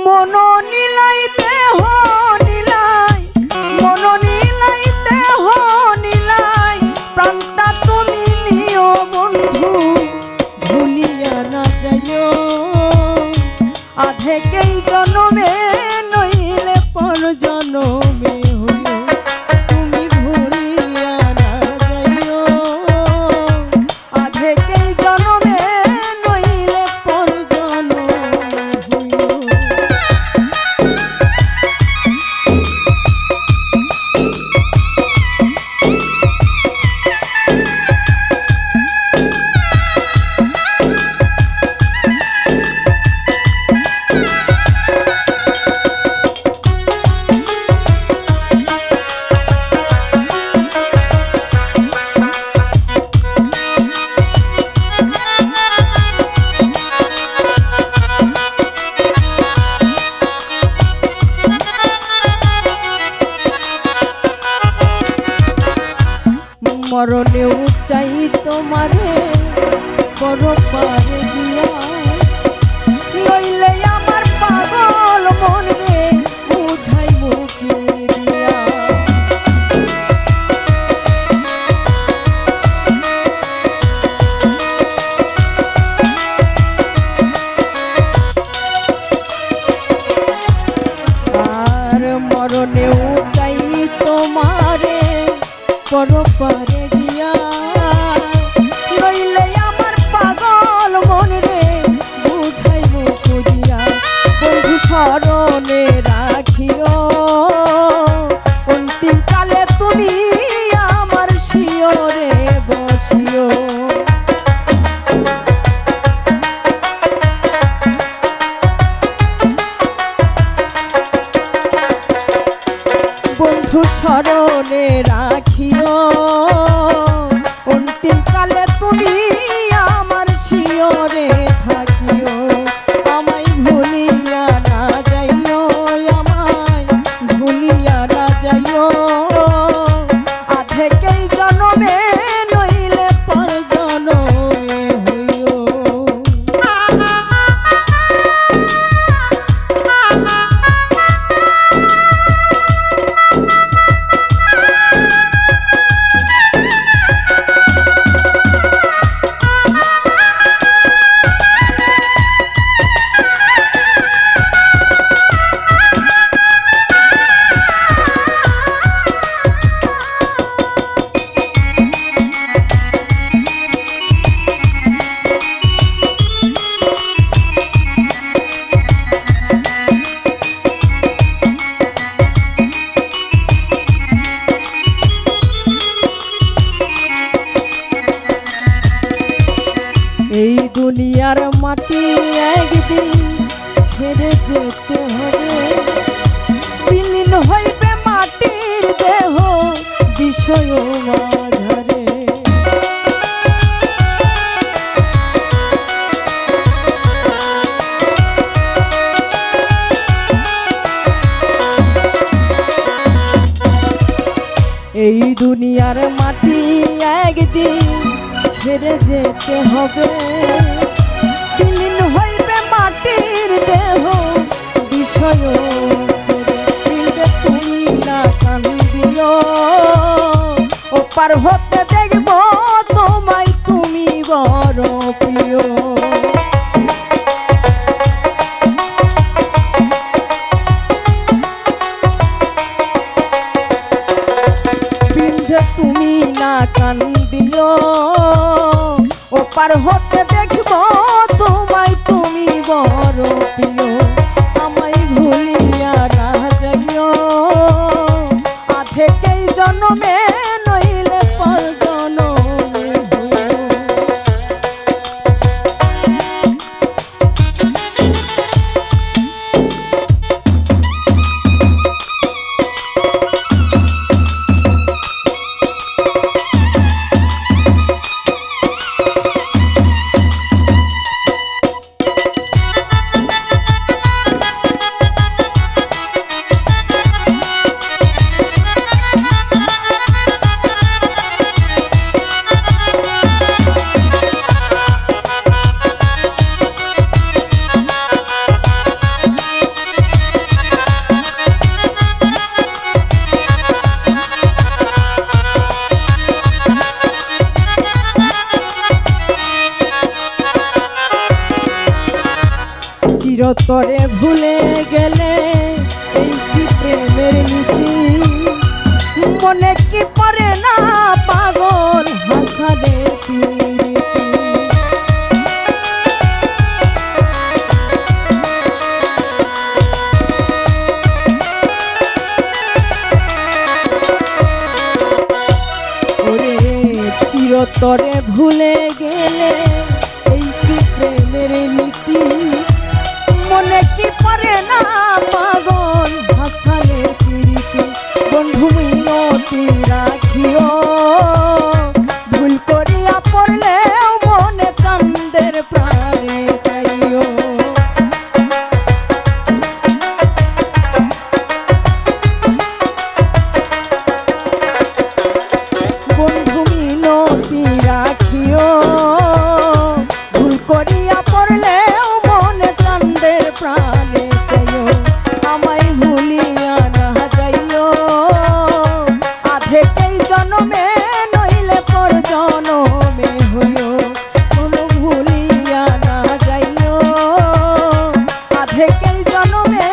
মন নীলাই দেহ নীলাই, মন নীলাই দেহ নীলাই, প্রাণটা তুমি নিও বন্ধু, ভুলিয়া না যাইও। আধেকেই জনমে নইলে পর জনমে হইও, তুমি ভুলিয়া না যাইও। আধেকেই জনমে নইলে পর জনমে হইও। মরণেও চাই তোমারে বড় পারে দিয়া, নইলে আমার পাগল মন রে বুঝাই মুখে দিয়া। আর মরণেও চাই তোমারে বড় পারে দিয়া, নইলে আমার পাগল মন রে বুঝাই মুখ দিয়া। বন্ধু স্মরণে রাখিও, অন্তিম কালে তুমি আমার শিয়রে বসিও। বন্ধু স্মরণে রাখিও, অন্তিম কালে তুমি আমার শিয়রে থাকিও। আমায় ভুলিয়া না যাইও, আমায় ভুলিয়া না যাইও। আধেকেই জনমে নইলে পর জনমে হইও। এই দুনিয়ার মাটি একদিন ছেড়ে যেতে হবে, বিলীন হইবে মাটির দেহ বিষয় মাঝারে। এই দুনিয়ার মাটি একদিন ছেড়ে যেতে হবে, বিলীন হইবে মাটির দেহ বিষয় ছেড়ে। তুমি না কান্দিও, ওপার হতে দেখব তোমায় তুমি বড় প্রিয়। তুমি না কান্দিও, ওপার হতে দেখব তোমায় তুমি বড় প্রিয়। আমায় ভুলিয়া না যাইও, আধেকেই জনমে নইলে পর জনমে হইও। চিরতরে ভুলে গেলে এই কি প্রেমের নীতি মনে কি পড়ে না পাগল হাসানের প্রীতি ওরে চিরতরে ভুলে গেলে এই কি প্রেমের নীতি মনে কি পারে না পাগল হাসানের প্রীতি বন্ধু মিনতি রাখিও ভুল করিয়া পড়লেও মনে কান্দের প্রাণে চাইও বন্ধু মিনতি রাখিও ভুল করিয়া পড়লেও মনে কান্দের প্রাণে চাইও আমায় ভুলিয়া না যাইও আধেকেই জনমে নইলে পর জনমে হইও কোনো ভুলিয়া না যাইও আধেকেই জনমে